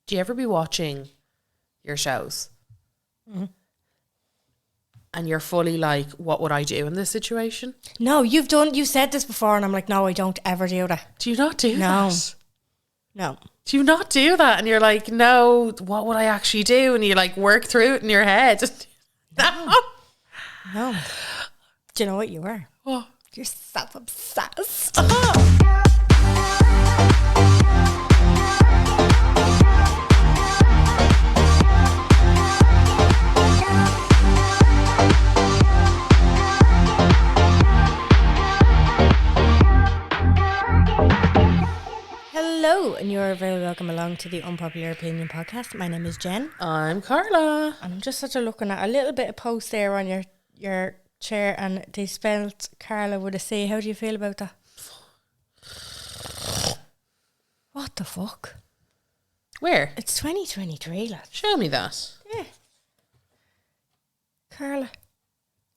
do you ever be watching your shows and you're fully like, what would I do in this situation? No, you said this before, and I'm like, no, I don't ever do that. Do you not do that? No. Do you not do that? And you're like, no, what would I actually do? And you like work through it in your head. No. Do you know what you are? What? You're self-obsessed. Hello, and you're very welcome along to the Unpopular Opinion podcast. My name is Jen. I'm Carla. And I'm just sort of looking at a little bit of post there on your chair, and they spelled Carla with a C. How do you feel about that? What the fuck? Where? It's 2023, lad. Show me that. Yeah. Carla.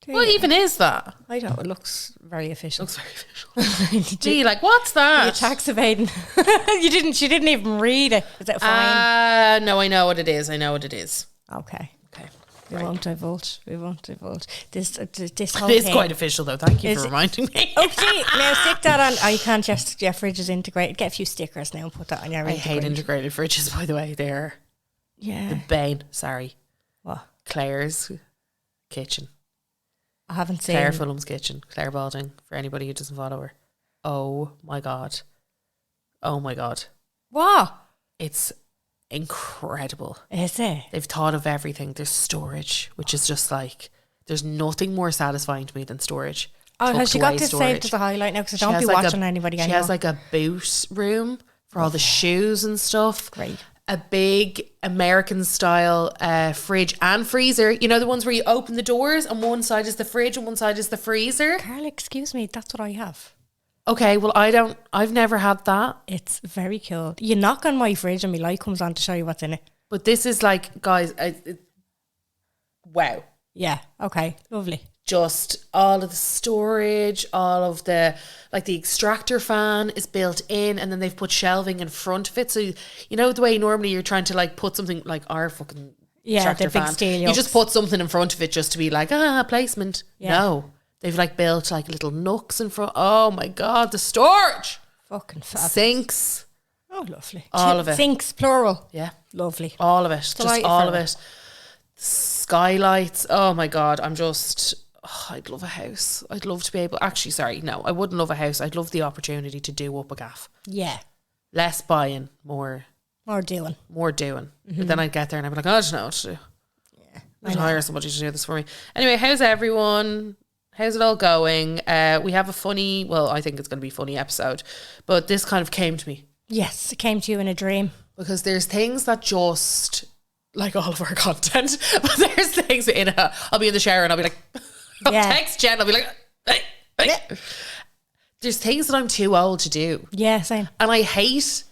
What even is that? I don't. It looks very official. Looks very official. Gee, like, what's that? You're tax evading. She didn't even read it. Is it fine? No, I know what it is. Okay. We Right. won't divulge. This whole It is thing. quite official, though. Thank you for reminding me. Oh, see, now stick that on. You can't just, your fridge is integrated. Get a few stickers now and put that on your I hate integrated fridges, by the way. They're the Yeah. bane. Sorry. What? Claire's kitchen. I haven't seen. Claire Fulham's kitchen. Claire Balding, for anybody who doesn't follow her. Oh, my God. What? It's incredible. Is it? They've thought of everything. There's storage, which is just like, there's nothing more satisfying to me than storage. Oh, has Tucked she got away this storage. saved as a highlight now? Because I She don't has be like watching anybody She anymore. has like a boot room for all the shoes and stuff. Great. A big American style fridge and freezer. You know, the ones where you open the doors and one side is the fridge and one side is the freezer. Carla, excuse me, that's what I have. Okay, well, I've never had that. It's very cool. You knock on my fridge and my light comes on to show you what's in it. But this is like, guys, wow. Yeah, okay, lovely. Just all of the storage, all of the, like the extractor fan is built in and then they've put shelving in front of it. So, you know, the way normally you're trying to like put something like our fucking extractor the big fan. steel You yokes. just put something in front of it just to be like, placement. Yeah. No. They've like built like little nooks in front. Oh my God, the storage. Fucking fab. Sinks. Oh, lovely. All of it. Sinks, plural. Yeah. Lovely. All of it. Just Delighted all for of her. it. Skylights. Oh my God. I'd love a house. I'd love to be able, actually, sorry, no, I wouldn't love a house. I'd love the opportunity to do up a gaff. Yeah. Less buying, more doing. doing. But then I'd get there and I'd be like, I don't know what to do. Yeah. I'd hire somebody to do this for me. Anyway, how's everyone? How's it all going? We have a funny, well, I think it's going to be a funny episode, but this kind of came to me. Yes, it came to you in a dream. Because there's things that just, like all of our content, but there's things I'll be in the shower and I'll be like, I'll text Jen, I'll be like, hey. Yeah. There's things that I'm too old to do. Yeah, same. And I hate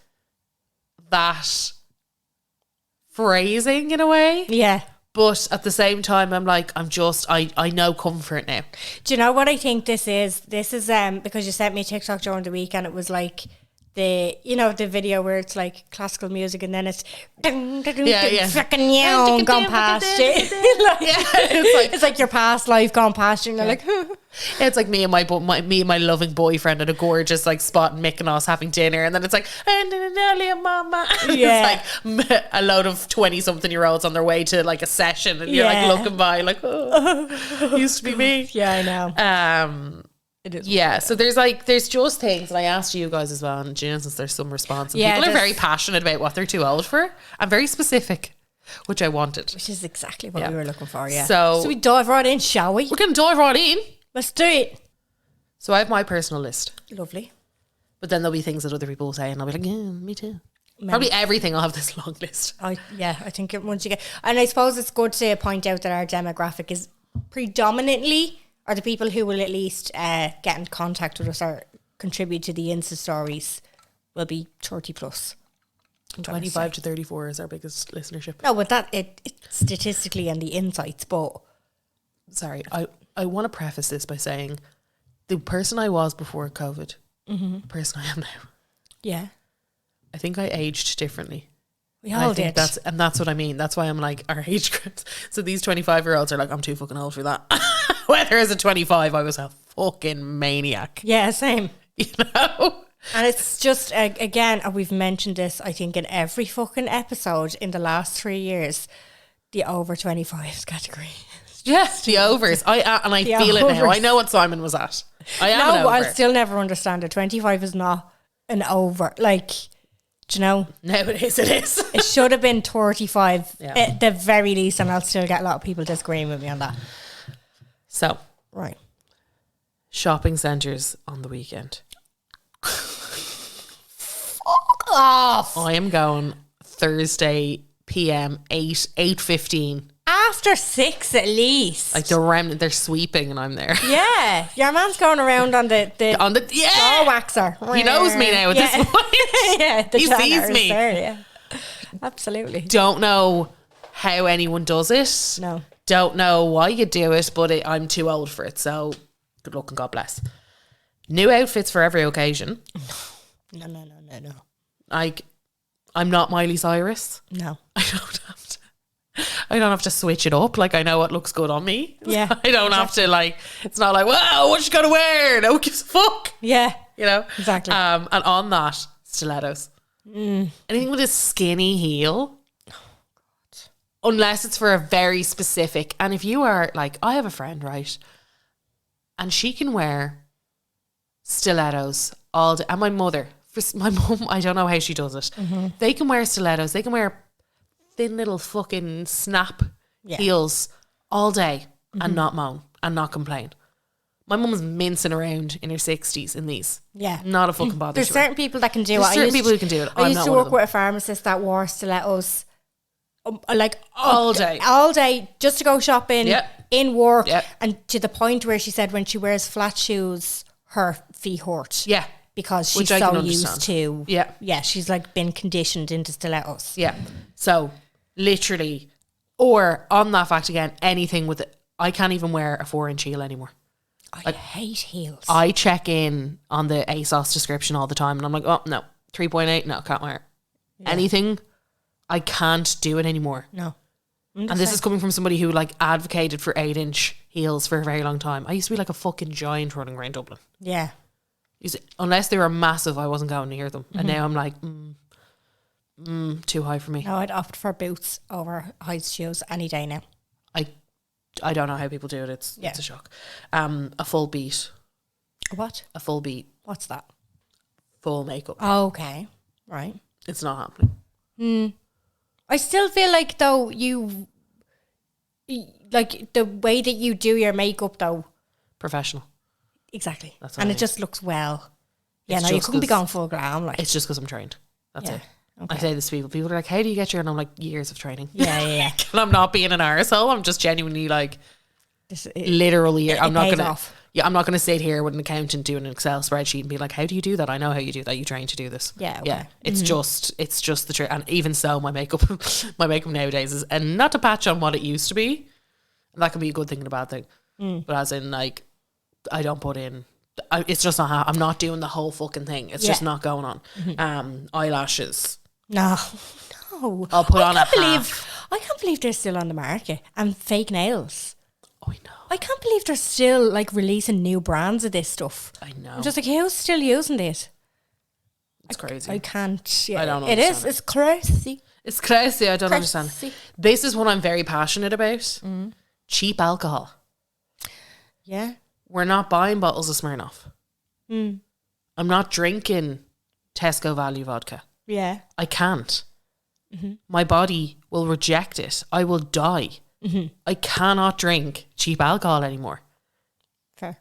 that phrasing in a way. Yeah. But at the same time, I'm like, I know comfort now. Do you know what I think this is? This is because you sent me a TikTok during the week and it was like the video where it's like classical music and then it's fucking yeah gone past you. It's like your past life gone past you and you're like it's like me and my loving boyfriend at a gorgeous like spot in Mykonos having dinner and then it's like mama. Yeah. It's like a load of 20-something-year-olds on their way to like a session and you're like looking by like used to be me. Yeah, I know. It is. Yeah, so there's just things, and I asked you guys as well, and Jen, since there's some response, and people are very passionate about what they're too old for. I'm very specific, which I wanted. Which is exactly what we were looking for, yeah. So we dive right in, shall we? We're going to dive right in. Let's do it. So I have my personal list. Lovely. But then there'll be things that other people say, and I'll be like, yeah, me too. Probably everything, I'll have this long list. I think once you get... And I suppose it's good to point out that our demographic is predominantly... are the people who will at least get in contact with us or contribute to the Insta stories will be 30 plus. 25 to 34 is our biggest listenership. No, but that it statistically and the insights, but... Sorry, I want to preface this by saying the person I was before COVID, the person I am now, Yeah. I think I aged differently. We And I all think did. that's what I mean. That's why I'm like, our age groups. So these 25-year-olds are like, I'm too fucking old for that. Whether as a 25, I was a fucking maniac. Yeah, same. You know? And it's just, again, and we've mentioned this, I think, in every fucking episode in the last 3 years, the over 25s category. Yes, the overs. I feel it now. overs. I know what Simon was at. I am an No, over. I'll still never understand it. 25 is not an over. Like, do you know? Nowadays it is. It should have been 35 Yeah. at the very least, and I'll still get a lot of people disagreeing with me on that. So, Right. shopping centres on the weekend. Fuck off. I am going Thursday PM 8:15. After 6 at least. Like the remnant, they're sweeping and I'm there. Yeah. Your man's going around on the On the floor waxer. He knows me now at this point. Yeah, the He janitor sees is me. there, yeah. Absolutely. Don't know how anyone does it. No. Don't know why you do it, but I'm too old for it. So good luck and God bless. New outfits for every occasion. No. Like, I'm not Miley Cyrus. No. I don't have to switch it up. Like, I know what looks good on me. Yeah, I don't have to, like, it's not like, wow, what you gotta wear? No one gives a fuck. Yeah. You know? Exactly. And on that, stilettos. Anything with a skinny heel. Unless it's for a very specific. And if you are, like, I have a friend, right? And she can wear stilettos all day. And my mother, my mum, I don't know how she does it. They can wear stilettos. They can wear thin little fucking snap heels all day and not moan and not complain. My mum's mincing around in her 60s in these. Yeah. Not a fucking bother. There's to her. certain people that can do There's it. certain people who can do it. I I'm used not to one of work them. with a pharmacist that wore stilettos like All day. All day just to go shopping Yep. in work. Yep. And to the point where she said when she wears flat shoes, her feet hurt. Yeah. Because Which she's I can so understand. used to. Yeah. Yeah, she's like been conditioned into stilettos. Yeah. So, literally, or on that fact again, anything with it. I can't even wear a 4-inch heel anymore. I hate heels. I check in on the ASOS description all the time and I'm like, oh, no. 3.8, no, can't wear it. Anything, I can't do it anymore. No. And this is coming from somebody who like advocated for 8-inch heels for a very long time. I used to be like a fucking giant running around Dublin. Yeah. Unless they were massive, I wasn't going near them. And now I'm like, too high for me. No, I'd opt for boots over high shoes any day now. I don't know how people do it. It's a shock. A full beat. What? A full beat. What's that? Full makeup. Okay. Right. It's not happening. I still feel like though like the way that you do your makeup though. Professional. Exactly. That's what and I it mean. just looks well. Yeah, It's no, you just couldn't be 'cause- going full glam. Like, It's just because I'm trained. That's yeah. it. Okay. I say this to people. People are like, how do you get your... And I'm like, years of training. Yeah. And I'm not being an arsehole. I'm just genuinely like, literally, I'm not pays going to... off. Yeah, I'm not going to sit here with an accountant doing an Excel spreadsheet and be like, how do you do that? I know how you do that. You train to do this. Yeah, Yeah. okay. It's just the truth. And even so, my makeup nowadays is, and not to patch on what it used to be. That can be a good thing and a bad thing. But as in, like, I don't put in... it's just not... I'm not doing the whole fucking thing. It's just not going on. Eyelashes. No. I'll put on a I can't believe they're still on the market. And fake nails. Oh, I know. I can't believe they're still like releasing new brands of this stuff. I know. I'm just like, who's still using this? It's crazy. I can't. Yeah, I don't It is. understand It's crazy. It's crazy. I don't understand. Crazy. This is what I'm very passionate about. Cheap alcohol. Yeah. We're not buying bottles of Smirnoff. I'm not drinking Tesco value vodka. Yeah. I can't. My body will reject it. I will die. I cannot drink cheap alcohol anymore. Fair.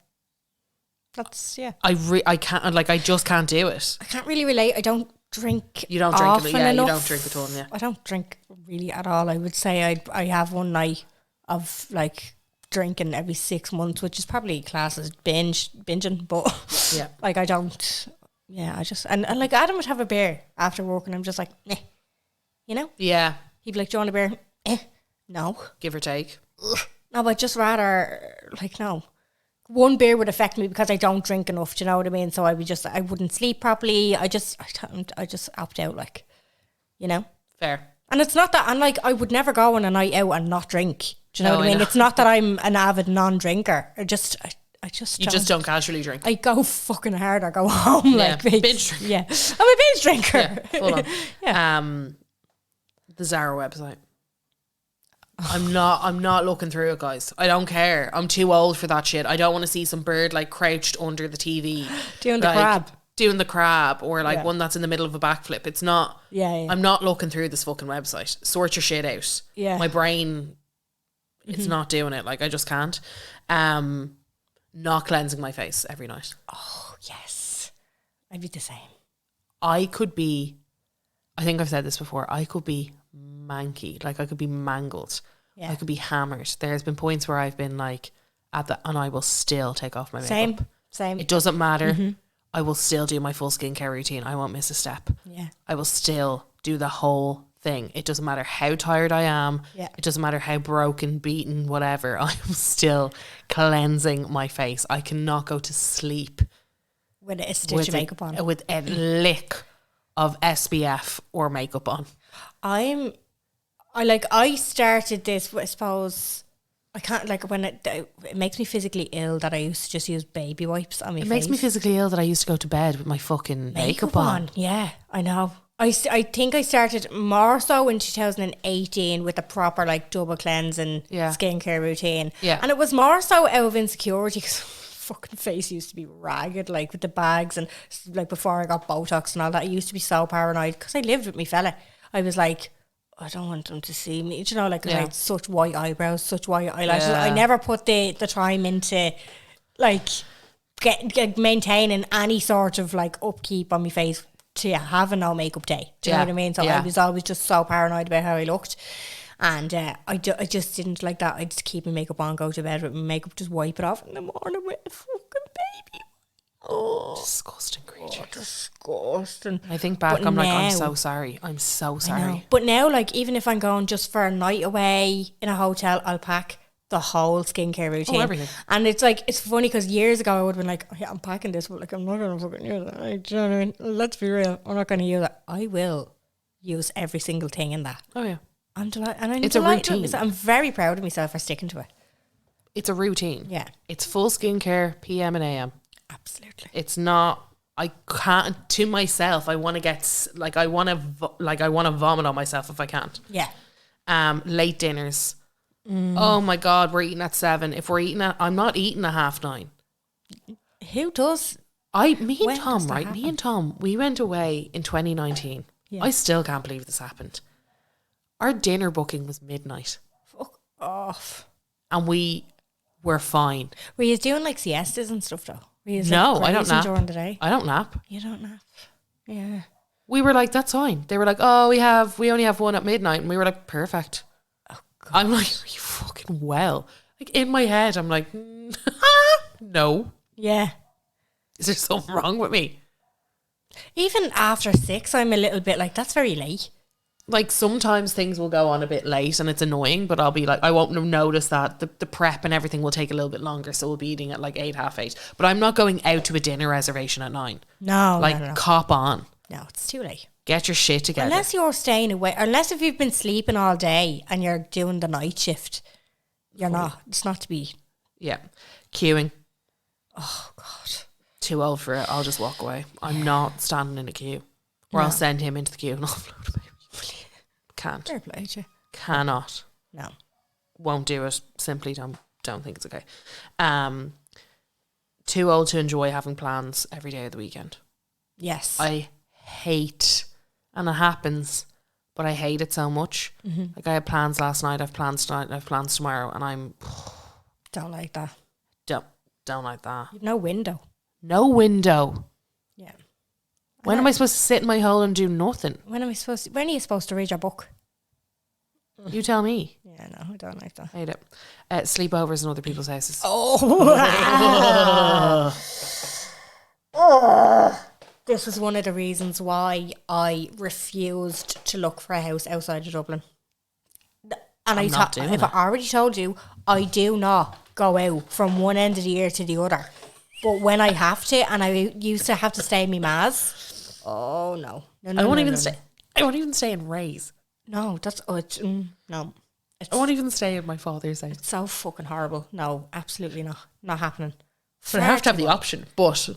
That's, yeah. I can't, like, I just can't do it. I can't really relate. I don't drink. You don't drink often it, yeah, you enough. don't drink at all, yeah. I don't drink really at all. I would say I have one night of like drinking every 6 months, which is probably classed as binging, but Yeah. like I don't. Yeah, I just and like Adam would have a beer after work, and I'm just like, you know. Yeah. He'd be like, "Do you want a beer?" No. Give or take. No, but I'd just rather like no. One beer would affect me because I don't drink enough. Do you know what I mean? So I wouldn't sleep properly. I just opt out, like, you know. Fair. And it's not that, and like, I would never go on a night out and not drink. Do you know No, what I I mean? know. It's not that I'm an avid non-drinker. I just You just don't casually drink. I go fucking hard or go home like binge binge. drinker. Yeah, I'm a binge drinker. Yeah, full on. Yeah. The Zara website. I'm not looking through it, guys. I don't care. I'm too old for that shit. I don't want to see some bird like crouched under the TV. Doing the like, crab. Doing the crab, or like Yeah. one that's in the middle of a backflip. It's not. Yeah. I'm not looking through this fucking website. Sort your shit out. Yeah. My brain, it's not doing it. Like, I just can't. Not cleansing my face every night. Oh yes, I'd be the same. I think I've said this before, I could be manky. Like, I could be mangled. Yeah. I could be hammered. There's been points where I've been like and I will still take off my makeup. Same. It doesn't matter. I will still do my full skincare routine. I won't miss a step. Yeah. I will still do the whole thing. It doesn't matter how tired I am. Yeah. It doesn't matter how broken, beaten, whatever. I am still cleansing my face. I cannot go to sleep With a stitch of makeup on. with a lick of SPF or makeup on. I started this, I suppose, I can't, like, when it makes me physically ill that I used to just use baby wipes on my face. It makes me physically ill that I used to go to bed with my fucking makeup on. Yeah, I know. I think I started more so in 2018 with a proper like double cleansing skincare routine. Yeah. And it was more so out of insecurity because fucking face used to be ragged, like with the bags, and like before I got Botox and all that, I used to be so paranoid because I lived with me fella. I was like, I don't want them to see me. Do you know, like, 'cause I had such white eyebrows, such white eyelashes. Yeah. I never put the time into like get maintaining any sort of like upkeep on my face to have a no makeup day. Do you know what I mean? So I was always just so paranoid about how I looked. And I just didn't like that. I'd just keep my makeup on, go to bed with my makeup, just wipe it off in the morning with a fucking baby. Oh, Disgusting creature. Disgusting. I think back, But I'm like, I'm now- so sorry. I'm so I sorry. know. But now, like, even if I'm going just for a night away in a hotel, I'll pack the whole skincare routine. Everything. And it's like, it's funny because years ago I would have been like, oh, yeah, I'm packing this, but like, I'm not going to fucking use it. Like, do you know what I mean? Let's be real. I'm not going to use it. I will use every single thing in that. Oh, yeah. I'm delighted. And I'm It's a delighted with routine. myself. I'm very proud of myself for sticking to it. It's a routine. Yeah. It's full skincare, PM and AM. Absolutely. It's not, I can't, to myself, I want to get, like, I want to vomit on myself if I can't. Yeah. Late dinners. Oh my God, we're eating at 7. If we're eating I'm not eating at 9:30. Who does? Me When and does Tom, that right? happen? Me and Tom, we went away in 2019. Yeah. I still can't believe this happened. Our dinner booking was midnight Fuck off. and we were fine. Were you doing like siestas and stuff though? Were you No, like, I don't grazing nap. during the day? I don't nap. You don't nap. Yeah. We were like, that's fine. They were like, oh, we only have one at midnight. And we were like, perfect. Oh, God. I'm like, are you fucking well? Like, in my head, I'm like, no. Yeah. Is there something wrong with me? Even after 6, I'm a little bit like, that's very late. Like, sometimes things will go on a bit late and it's annoying, but I'll be like, I won't notice that. The prep and everything will take a little bit longer, so we'll be eating at like 8, half 8. But I'm not going out to a dinner reservation at 9. No, Like, no. cop on. No, it's too late. Get your shit together. Unless you're staying away, unless if you've been sleeping all day and you're doing the night shift, you're not. It's not to be. Yeah. Queuing. Oh, God. Too old for it. I'll just walk away. I'm not standing in a queue. Or I'll send him into the queue and I'll float away. Can't. Fair play to you. Cannot. No. Won't do it. Simply don't think it's okay. Too old to enjoy having plans every day of the weekend. Yes. I hate, and it happens, but I hate it so much. Mm-hmm. Like, I had plans last night, I've plans tonight, I've plans tomorrow, and I'm Don't like that. don't like that. You've no window. No window. Yeah. When am I supposed to sit in my hole and do nothing? When are you supposed to read your book? You tell me. Yeah, no, I don't like that. I hate it. Sleepovers in other people's houses. This was one of the reasons why I refused to look for a house outside of Dublin. And I'm not doing if I already told you, I do not go out from one end of the year to the other. But when I have to, and I used to have to stay in my ma's, oh no. I won't even stay. I won't even stay in Ray's. No, that's no. It's, I won't even stay at my father's house. it's so fucking horrible. No, absolutely not happening. But I have to have the option. But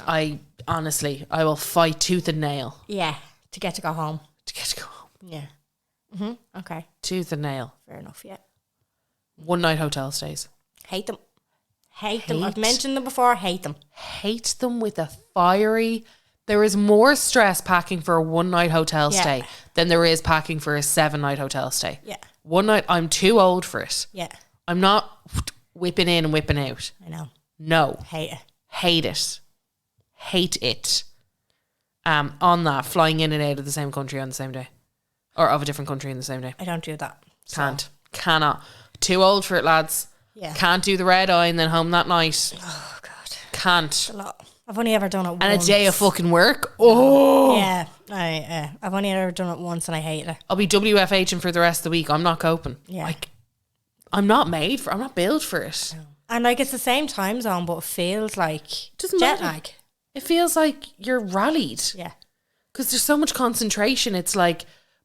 I honestly, I will fight tooth and nail Yeah, to get to go home. to get to go home. Yeah. Okay. Tooth and nail. Fair enough. Yeah. One night hotel stays. Hate them. Hate them. I've Hate. mentioned them before. Hate them. Hate them with a fiery. There is more stress packing for a one night hotel Yeah. stay than there is packing for a 7-night hotel stay. Yeah. One night, I'm too old for it. Yeah. I'm not whipping in and whipping out. I know. No. Hate it. Hate it. Hate it. On that, flying in and out of the same country on the same day. Or of a different country in the same day. I don't do that. So, Can't. Cannot. Too old for it, lads. Yeah. Can't do the red eye and then home that night. Oh God. Can't. A lot. I've only ever done it once. And a day of fucking work. Oh. Yeah. I've only ever done it once and I hate it. I'll be WFHing for the rest of the week. I'm not coping. Yeah. Like, I'm not built for it. And like it's the same time zone, but it feels like Doesn't jet matter. lag. It feels like you're rallied. Yeah. Because there's so much concentration. It's like,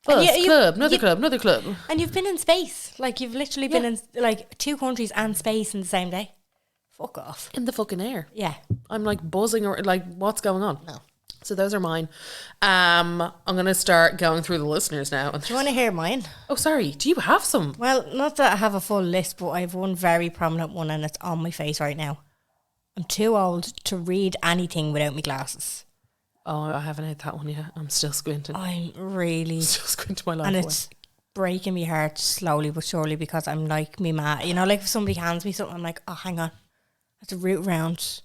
And bus, you- club, another club. And you've been in space. Like you've literally been in like 2 countries and space in the same day. Fuck off. In the fucking air. Yeah. I'm like buzzing or like, what's going on? No. So those are mine. I'm going to start going through the listeners now. Do you want to hear mine? Oh, sorry. Do you have some? Well, not that I have a full list, but I have one very prominent one and it's on my face right now. I'm too old to read anything without my glasses. Oh, I haven't had that one yet. I'm still squinting. I'm really... Still squinting my life And away. it's breaking my heart slowly but surely because I'm like me ma. You know, like if somebody hands me something, I'm like, oh, hang on. I have to root around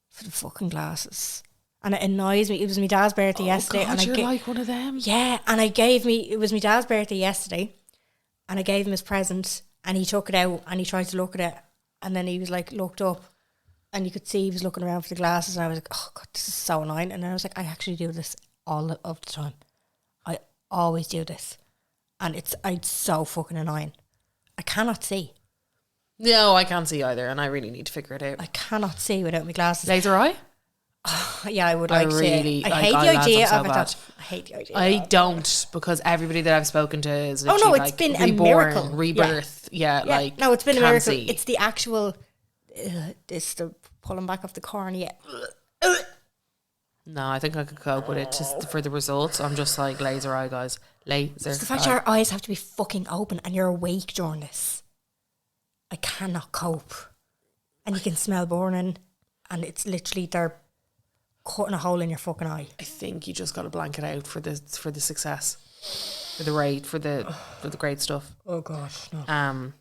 for the fucking glasses. And it annoys me. It was my dad's birthday yesterday. God, And you're I like one of them. yeah, and it was my dad's birthday yesterday. And I gave him his present and he took it out and he tried to look at it. And then he was like, looked up and you could see he was looking around for the glasses. And I was like, oh God, this is so annoying. And then I was like, I actually do this all of the time. I always do this. And it's so fucking annoying. I cannot see. No, I can't see either, and I really need to figure it out. I cannot see without my glasses. Laser eye? Yeah, I would I like really- to. I like hate the eyelads, idea I'm so of it. bad. Though. I hate the idea. I of it. don't, because everybody that I've spoken to is Oh, no, literally it's like been a reborn, miracle. rebirth. Yeah, Yeah, like no, it's been a can't miracle. see. It's the actual. It's the pulling back of the cornea. No, I think I could cope with it. Just for the results, I'm just like laser eye, guys. Laser. It's the fact eye. your eyes have to be fucking open and you're awake during this. I cannot cope. And you can smell burning, and it's literally they're cutting a hole in your fucking eye. I think you just got to blank it out for the success, for the rate, for the great stuff. Oh gosh, no.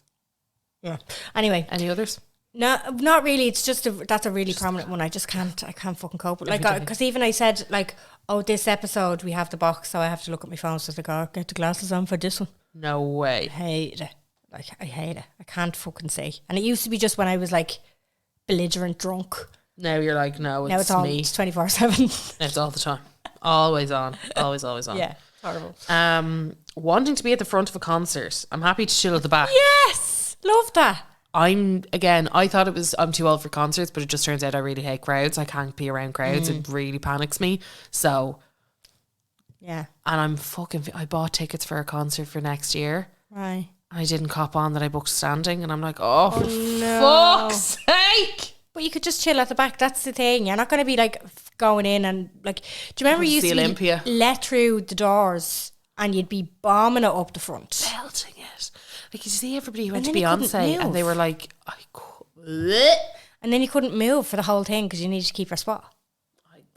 Yeah. Anyway, Any others? no, not really. It's just that's a really prominent one. I can't fucking cope with. Like, because even I said like, oh, this episode we have the box, so I have to look at my phone. So I was like, oh, get the glasses on for this one. No way. I hate it. Like, I hate it. I can't fucking see. And it used to be just when I was like belligerent drunk. Now you're like, no, Now it's it's all me. it's 24/7. It's all the time. Always on. Always on. Yeah, horrible. Wanting to be at the front of a concert. I'm happy to chill at the back. Yes, love that. I thought I'm too old for concerts, but it just turns out I really hate crowds. I can't be around crowds. It really panics me. So, Yeah, and I bought tickets for a concert for next year. right. I didn't cop on that I booked standing, and I'm like, oh, for no. fuck's sake. But you could just chill at the back. That's the thing. You're not going to be like going in and like. Do you remember you used The to Olympia. be let through the doors and you'd be bombing it up the front? Belting it. Like, you see everybody who went to then you couldn't Beyonce, and move. they were like, And then you couldn't move for the whole thing because you needed to keep your spot.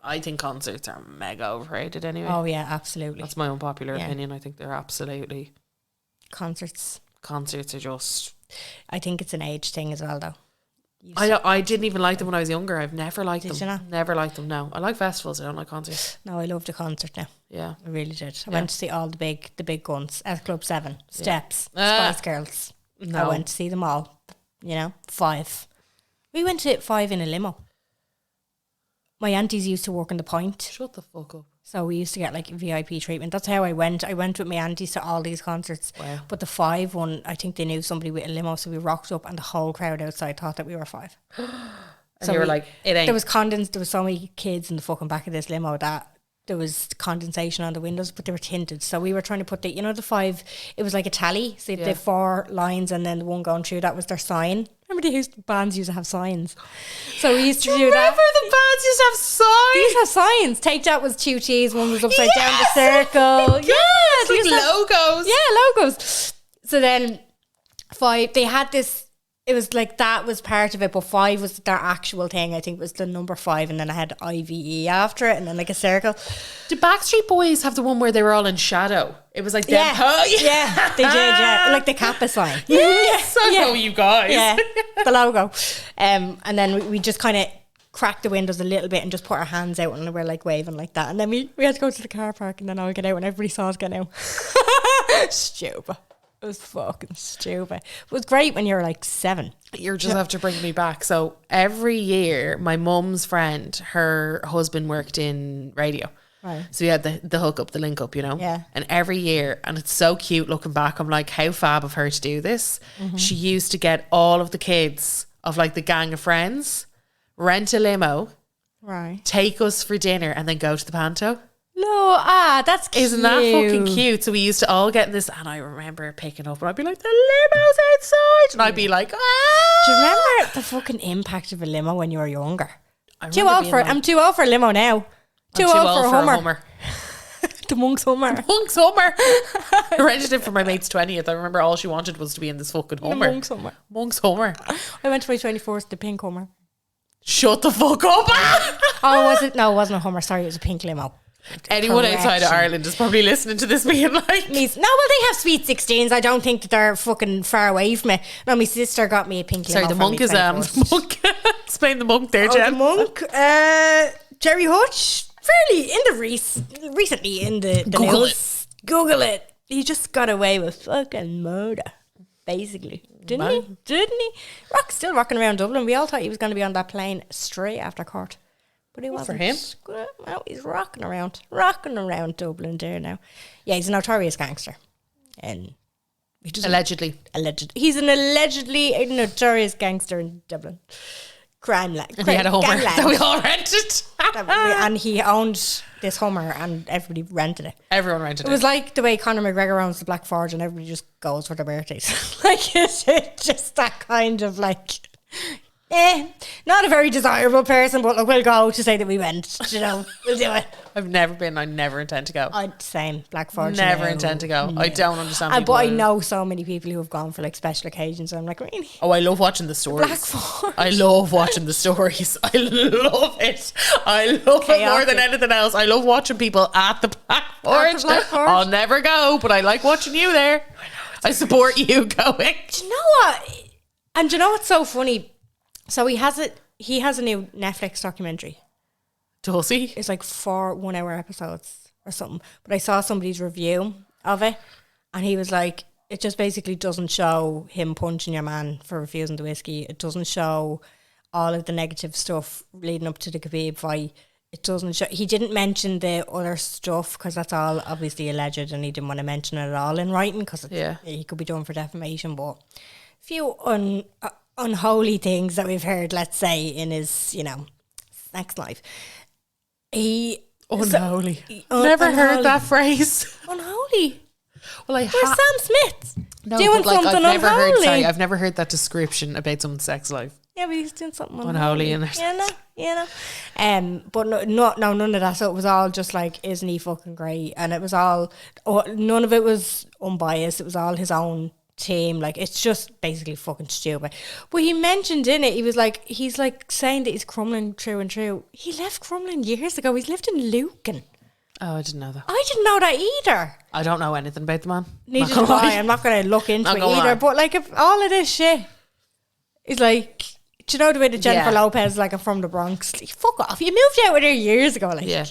I think concerts are mega overrated anyway. Oh yeah, absolutely. That's my unpopular Yeah. opinion. I think they're absolutely... Concerts. Concerts are just... I think it's an age thing as well, though. I didn't even like them when I was younger. I've never liked Did them. you not? Never liked them, no. I like festivals. I don't like concerts. No, I loved a concert now. Yeah. I really did. I went to see all the big guns at Club 7, Steps, Ah. Spice Girls. I No. went to see them all. 5. We went to 5 in a limo. My aunties used to work in the Point, Shut the fuck up. so we used to get like VIP treatment. That's how I went. I went with my aunties to all these concerts. Wow. But the 5 one, I think they knew somebody with a limo, so we rocked up and the whole crowd outside thought that we were 5. And you were like, it ain't. There was so many kids in the fucking back of this limo that there was condensation on the windows, but they were tinted. So we were trying to put the 5, it was like a tally. So they had 4 lines and then the one going through, that was their sign. Remember bands used to have signs. So we used to do that. Remember the bands used to have signs? They used to have signs. Take That was 2 T's, one was upside down the circle. Yeah, like logos. Yeah, logos. So then 5, they had this, it was like that was part of it, but 5 was their actual thing. I think it was the number 5, and then I had IVE after it, and then like a circle. Did Backstreet Boys have the one where they were all in shadow? It was like them. Yeah, they did, yeah. Like the Kappa sign. Yes, I know you guys. Yeah, the logo. And then we just kind of cracked the windows a little bit and just put our hands out and we're like waving like that. And then we had to go to the car park and then I'll get out and everybody saw us get out. Stupid. It was fucking stupid. It was great when you were like 7. You just have to bring me back. So every year, my mum's friend, her husband worked in radio. Right. So we had the hook up, the link up, Yeah. And every year, and it's so cute looking back, I'm like, how fab of her to do this. Mm-hmm. She used to get all of the kids of like the gang of friends, rent a limo, right, take us for dinner, and then go to the panto. No, that's cute. Isn't that fucking cute? So we used to all get in this, and I remember picking up, and I'd be like, the limo's outside, and I'd be like, ah. Do you remember the fucking impact of a limo when you were younger? I'm too old for a limo now. Too old for a Hummer. The Monk's Hummer. Monk's Hummer. I rented it for my mate's 20th. I remember all she wanted was to be in this fucking Hummer. The Monk's Hummer. Monk's Hummer. I went to my 24th, the pink Hummer. Shut the fuck up. Oh, was it? No, it wasn't a Hummer. Sorry, it was a pink limo. Anyone outside of Ireland is probably listening to this being like... No, well, they have sweet 16s. I don't think that they're fucking far away from me. No, my sister got me a pink limo. Sorry, the Monk is... The Monk. Explain the Monk there, Jen. The Monk. Jerry Hutch. Fairly in the recently in the Google news. Google it. He just got away with fucking murder, basically. Didn't he? Still rocking around Dublin. We all thought he was going to be on that plane straight after court. But he wasn't. For him? Well, he's rocking around Dublin there now. Yeah, he's a notorious gangster. And allegedly. He's an allegedly notorious gangster in Dublin. Crime land. And he had a Hummer that we all rented. And he owned this Hummer and everybody rented it. Everyone rented it. It was like the way Conor McGregor owns the Black Forge and everybody just goes for their birthdays. Like, is it just that kind of like... not a very desirable person, but we'll go to say that we went. We'll do it. I've never been. I never intend to go. Same Black Forge. Never intend to go. No. I don't understand. But I know so many people who have gone for like special occasions. And I'm like, really? Oh, I love watching the stories. Black Forge. I love watching the stories. I love it. I love it more than anything else. I love watching people at the Black Forge. I'll never go, but I like watching you there. I support you going. Do you know what? And do you know what's so funny? So he has a new Netflix documentary. Does he? It's like 4 1-hour episodes or something. But I saw somebody's review of it and he was like, it just basically doesn't show him punching your man for refusing the whiskey. It doesn't show all of the negative stuff leading up to the Khabib fight. It doesn't show. He didn't mention the other stuff because that's all obviously alleged and he didn't want to mention it at all in writing because he could be done for defamation. But a few unholy things that we've heard, let's say, in his, sex life. Unholy. Never heard that phrase. Unholy. Well, Where's Sam Smith? No, doing but something unholy. I've never heard that description about someone's sex life. Yeah, but he's doing something unholy in it. But none of that. So it was all just like, isn't he fucking great? And it was all, none of it was unbiased. It was all his own team. Like, it's just basically fucking stupid. But he mentioned in it, he's like saying that he's Crumlin true and true. He left Crumlin years ago. He's lived in Lucan. Oh, I didn't know that. I didn't know that either. I don't know anything about the man. Neither do I. I'm not going to look into it either. But like, if all of this shit is like, do you know the way that Jennifer Lopez, like, I'm from the Bronx? Like, fuck off. You moved out with her years ago. Like, do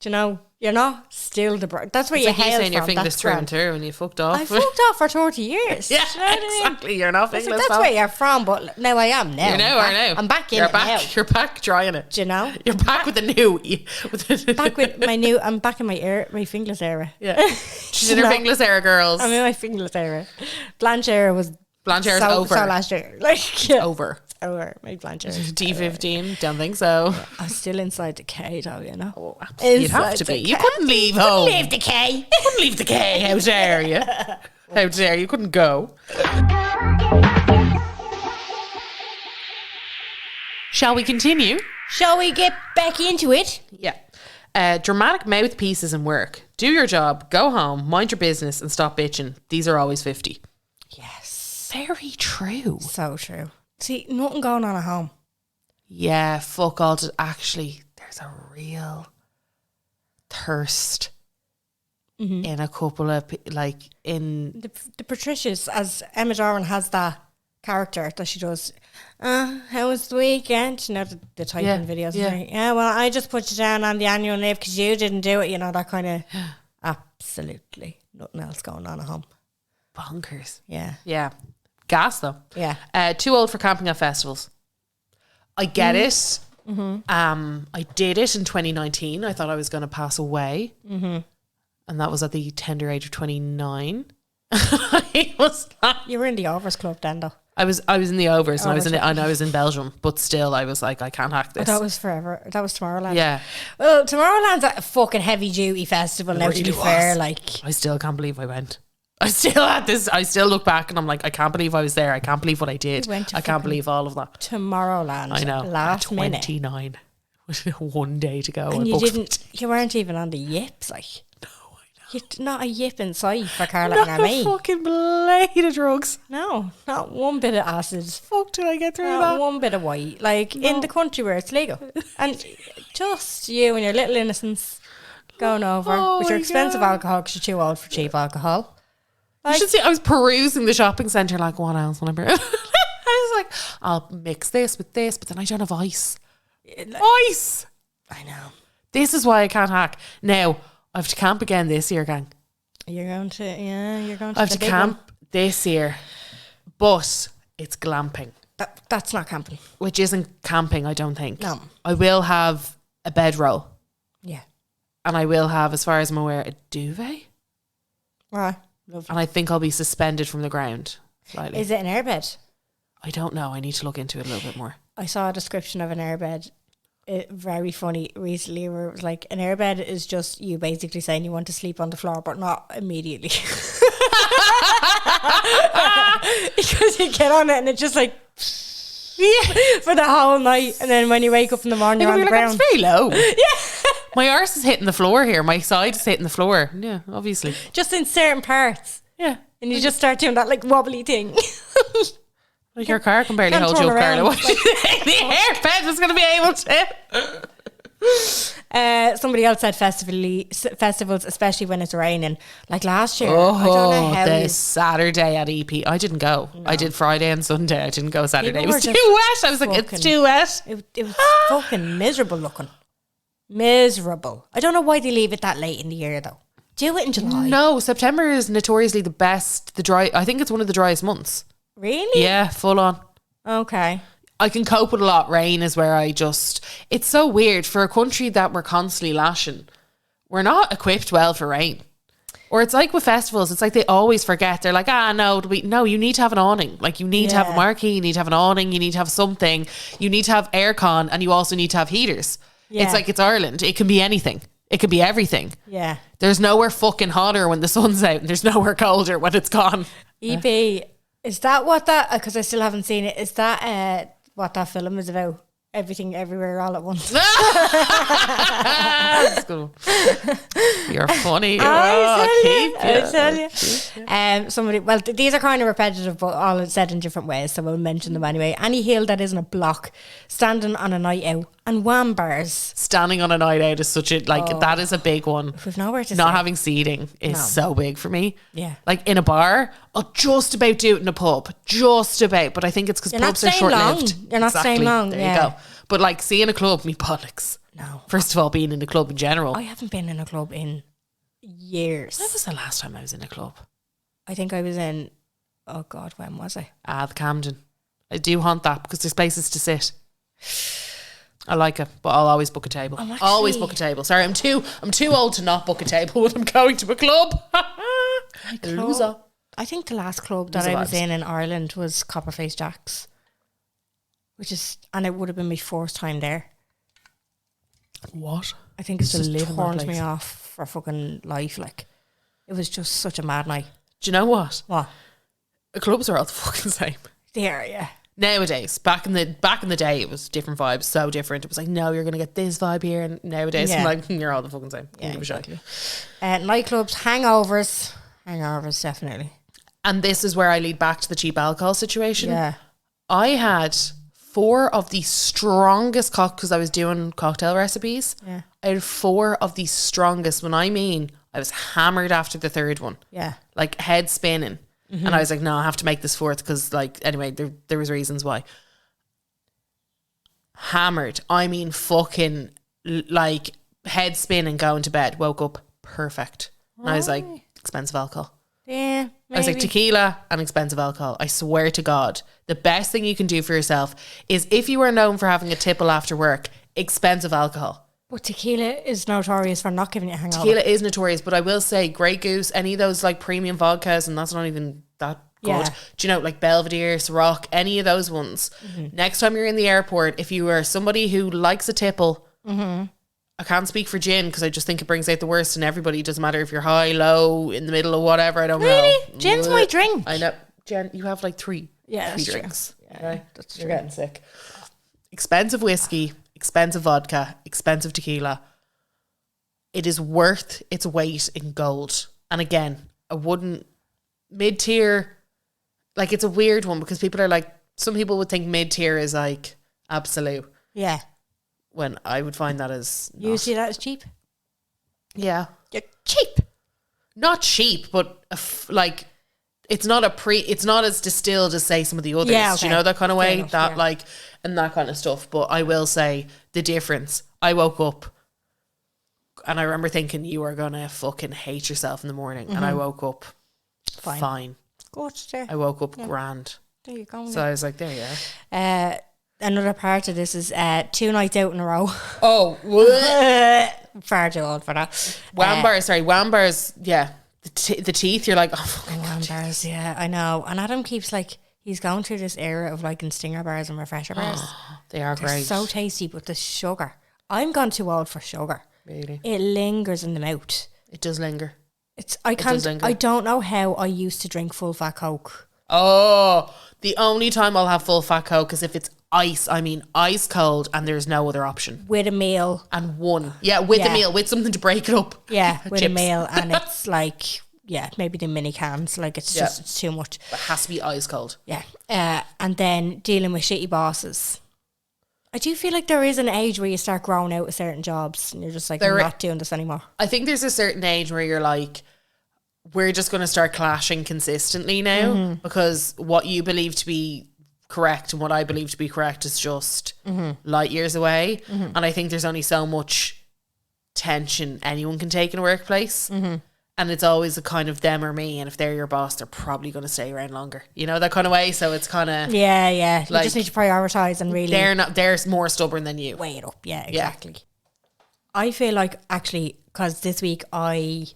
you know, you're not still the Bronx. That's where you hail from. Saying your fingers through and through and you fucked off. I fucked off for 30 years. Yeah, you know exactly. You're not fingerless. Like, that's where you're from, but now I am now. You know, I know. I'm back in it now. You're back drying it. Do you know? You're back with the new. Back with my new. I'm back in my fingerless era. Yeah. She's in her fingerless era, girls. I'm in my fingerless era. Blanche era is over. So last year. Like, over. Or Maid Blanchett. D15? Don't think so. I'm still inside the K though, you know. Oh, you'd have to be. You couldn't leave home. Leave the K. You couldn't leave the K. How dare you? How dare you? Couldn't go. Shall we continue? Shall we get back into it? Yeah. Dramatic mouthpieces in work. Do your job, go home, mind your business, and stop bitching. These are always 50. Yes. Very true. So true. See, nothing going on at home. Yeah, fuck all. Actually, there's a real thirst in a couple of, like, in... The Patricias, as Emma Doran has that character that she does. How was the weekend? You know, the typing videos. Yeah, well, I just put you down on the annual leave because you didn't do it. You know, that kind of... Absolutely nothing else going on at home. Bonkers. Yeah. Yeah. Gas, though. Yeah. Too old for camping at festivals. I get it. I did it in 2019. I thought I was going to pass away. And that was at the tender age of 29. I was not. You were in the Overs Club then, though. I was in the Overs, and I was in Belgium, but still I was like, I can't hack this. That was forever. That was Tomorrowland. Yeah. Well, Tomorrowland's a fucking heavy duty festival now, to be fair. Like, I still can't believe I went. I still look back and I'm like, I can't believe I was there. I can't believe what I did. I can't believe all of that. Tomorrowland. I know. Last minute. 29. One day to go. And you weren't even on the yips, like. You're not a yip in sight for Carla and Armee. Not a fucking blade of drugs. No, not one bit of acid. Fuck did I get through not that? one bit of white. Like, in the country where it's legal. And just you and your little innocence going over with your expensive alcohol because you're too old for cheap alcohol. Like, you should see, I was perusing the shopping centre like, what else will I bring? I was like, I'll mix this with this, but then I don't have ice. Ice! I know. This is why I can't hack. Now, I have to camp again this year, gang. You're going to I have to camp this year, but it's glamping. That's not camping. Which isn't camping, I don't think. No. I will have a bedroll. Yeah. And I will have, as far as I'm aware, a duvet. Right. Lovely. And I think I'll be suspended from the ground slightly. Is it an airbed? I don't know. I need to look into it a little bit more. I saw a description of an airbed. Very funny recently where it was like, an airbed is just you basically saying you want to sleep on the floor but not immediately. Because you get on it and it's just like for the whole night, and then when you wake up in the morning you're on the ground. It's very low. Yeah. My arse is hitting the floor here. My side is hitting the floor. Yeah, obviously. Just in certain parts. Yeah. And you just start doing that like wobbly thing. Like your car can barely hold you up, Carla. Like, the airbed was going to be able to. Somebody else said festivals, especially when it's raining. Like last year, I don't know how the Saturday at EP. I didn't go. No. I did Friday and Sunday. I didn't go Saturday. It was too wet. I was like, it's too wet. It was fucking miserable looking. Miserable. I don't know why they leave it that late in the year though. Do it in July. No, September is notoriously the best. I think it's one of the driest months. Really? Yeah, full on. Okay. I can cope with a lot. Rain is where it's so weird for a country that we're constantly lashing. We're not equipped well for rain. Or it's like with festivals, it's like they always forget. They're like, no, you need to have an awning. Like you need to have a marquee, you need to have an awning, you need to have something. You need to have aircon, and you also need to have heaters. Yeah. It's like it's Ireland. It can be anything. It could be everything. Yeah. There's nowhere fucking hotter when the sun's out, and there's nowhere colder when it's gone. EP. Is that what because I still haven't seen it, is that what that film is about? Everything, everywhere, all at once. That's cool. You're funny. I tell you. Somebody. Well, these are kind of repetitive, but all said in different ways, so we'll mention them anyway. Any hill that isn't a block, standing on a night out, and wham bars. Standing on a night out is such a that is a big one. We've nowhere to not having seating is so big for me. Yeah, like in a bar, I'll just about do it in a pub, just about. But I think it's because pubs are short lived. You're not staying long. There you go. But like seeing a club, me bollocks. No. First of all, being in a club in general. I haven't been in a club in years. When was the last time I was in a club? I think I was in, oh God, when was I? The Camden. I do haunt that because there's places to sit. I like it, but I'll always book a table. Always book a table. Sorry, I'm too old to not book a table when I'm going to a club. Loser. I think the last club that I was in Ireland was Copperface Jack's. and it would have been my first time there. What? I think it's just live in that turned place. me off for fucking life. Like, it was just such a mad night. Do you know what? What? The clubs are all the fucking same. They are, yeah. Nowadays, back in the day, it was different vibes, so different. It was like, no, you're gonna get this vibe here, and nowadays, I'm like, you're all the fucking same. Yeah, Give a shit. exactly. Nightclubs, hangovers, definitely. And this is where I lead back to the cheap alcohol situation. Yeah, I had 4 of the strongest because I was doing cocktail recipes. Yeah. I had 4 of the strongest. When I mean, I was hammered after the third one. yeah, Like head spinning. And I was like, no, I have to make this 4th because, like, anyway, there was reasons why. Hammered. I mean, fucking, like, head spinning, going to bed. Woke up perfect. And I was like, expensive alcohol. yeah. Maybe. I was like, tequila and expensive alcohol. I swear to God, the best thing you can do for yourself is, if you are known for having a tipple after work, expensive alcohol. But tequila is notorious for not giving you a hangover. Tequila is notorious, but I will say Grey Goose, any of those like premium vodkas, and that's not even that good. Yeah. Do you know, like Belvedere, Ciroc, any of those ones? Next time you're in the airport, if you are somebody who likes a tipple, I can't speak for gin because I just think it brings out the worst in everybody. It doesn't matter if you're high, low, in the middle of whatever. I don't know. Really? Gin's my drink. I know. Jen, you have like 3 that's true. drinks. Yeah, Okay? that's You're true. getting sick. Expensive whiskey, expensive vodka, expensive tequila. It is worth its weight in gold. And again, I wouldn't mid-tier, like, it's a weird one because people are like, some people would think mid-tier is like absolute, Yeah. when I would find that as You not. see that as cheap? Yeah. You're cheap. Not cheap, but like, it's not as distilled as, say, some of the others. Yeah, Do you okay. know, that kind of way? Fair enough, that yeah. like, and that kind of stuff. But I will say the difference. I woke up and I remember thinking, you are gonna fucking hate yourself in the morning. And I woke up fine. Good there. I woke up grand. There you go. So I was like, there you are. Another part of this is 2 nights out in a row. Oh, what? Far too old for that. Wham bars, yeah. The teeth, you're like, oh, fucking Wham bars, yeah, I know. And Adam keeps like, he's going through this era of liking stinger bars and refresher bars. they are They're great. so tasty, but the sugar. I'm gone too old for sugar. Really. It lingers in the mouth. It does linger. I does can't. linger. I don't know how I used to drink full fat Coke. Oh, the only time I'll have full fat Coke is if it's ice. I mean, ice cold, and there's no other option. With a meal. And one, yeah, with the meal, with something to break it up. Yeah, with a Chips. meal. And it's like, yeah, maybe the mini cans. Like, it's just, it's too much. It has to be ice cold. Yeah. And then dealing with shitty bosses. I do feel like there is an age where you start growing out of certain jobs and you're just like, I'm not doing this anymore. I think there's a certain age where you're like, we're just going to start clashing consistently now because what you believe to be correct and what I believe to be correct is just light years away. And I think there's only so much tension anyone can take in a workplace. And it's always a kind of them or me. And if they're your boss, they're probably going to stay around longer. You know, that kind of way. So it's kind of... Yeah, yeah. You like, just need to prioritise and really... They're more stubborn than you. Weigh it up. Yeah, exactly. I feel like, actually, because this week I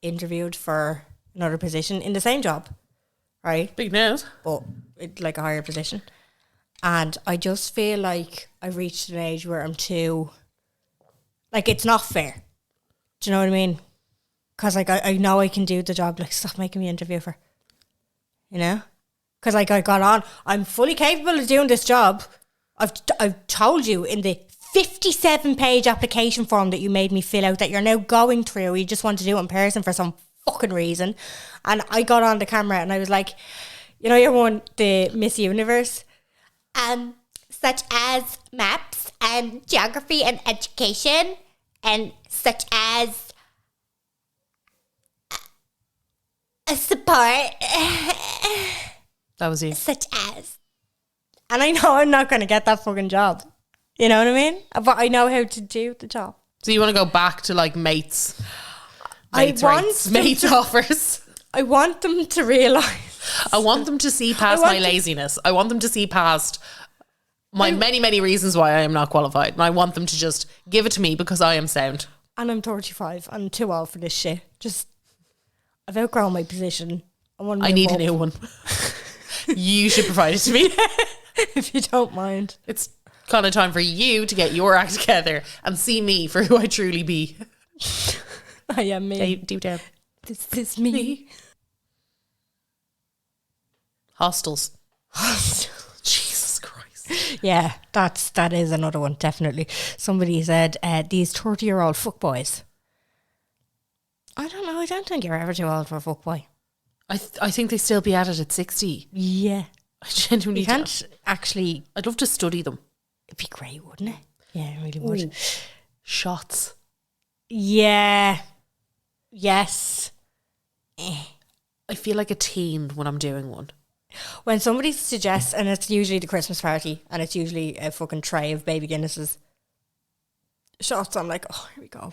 interviewed for another position in the same job, right? Big news. But like a higher position. And I just feel like I've reached an age where I'm too... Like, it's not fair. Do you know what I mean? Because, like, I know I can do the job. Like, stop making me interview for. You know? Because, like, I got on. I'm fully capable of doing this job. I've told you in the 57-page application form that you made me fill out that you're now going through. You just want to do it in person for some fucking reason. And I got on the camera and I was like, you know, you won the Miss Universe. Such as maps and geography and education. And such as... support. That was you. Such as. And I know I'm not going to get that fucking job. You know what I mean? But I know how to do the job. So you want to go back to like mates I want rates, them mates to- offers. I want them to realise. I want them to see past my laziness. I want them to see past my many reasons why I am not qualified. And I want them to just give it to me because I am sound. And I'm 35. I'm too old for this shit. Just, I've outgrown my position. I need a new one. You should provide it to me. if you don't mind. It's kind of time for you to get your act together and see me for who I truly be. I am me. Deep down. This is me. Hostels. Jesus Christ. Yeah, that is another one, definitely. Somebody said, these 30-year-old fuckboys. I don't know. I don't think you're ever too old for a fuckboy. I think they still be at it at 60. Yeah. I genuinely You can't actually... I'd love to study them. It'd be great, wouldn't it? Yeah, it really would. Ooh. Shots. Yeah. Yes. I feel like a teen when I'm doing one. When somebody suggests, and it's usually the Christmas party, and it's usually a fucking tray of baby Guinnesses shots, I'm like, oh, here we go.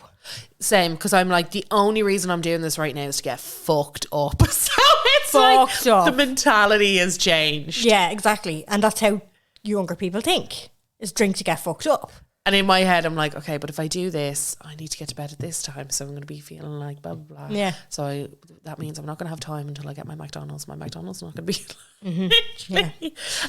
Same, because I'm like, the only reason I'm doing this right now is to get fucked up. So it's Fucked like up. the mentality has changed. Yeah, exactly. And that's how younger people think, is drink to get fucked up. And in my head, I'm like, okay, but if I do this, I need to get to bed at this time. So I'm going to be feeling like blah, blah, blah. Yeah. So that means I'm not going to have time until I get my McDonald's. My McDonald's is not going to be... Yeah.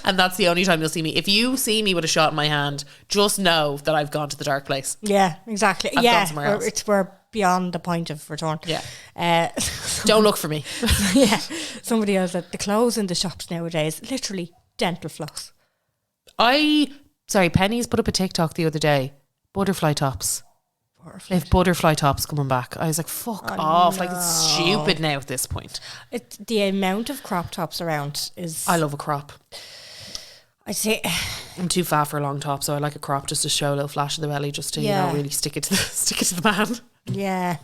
And that's the only time you'll see me. If you see me with a shot in my hand, just know that I've gone to the dark place. Yeah, exactly. I've yeah, gone somewhere else. we're beyond the point of return. Yeah. Don't look for me. Yeah. Somebody else said the clothes in the shops nowadays, literally dental floss. Penny's put up a TikTok the other day. Butterfly tops. They have butterfly tops coming back. I was like, fuck off. No. Like, it's stupid now at this point. The amount of crop tops around is... I love a crop. I'd say... I'm too fat for a long top, so I like a crop just to show a little flash of the belly, just to, Yeah. really stick it to the man. Yeah,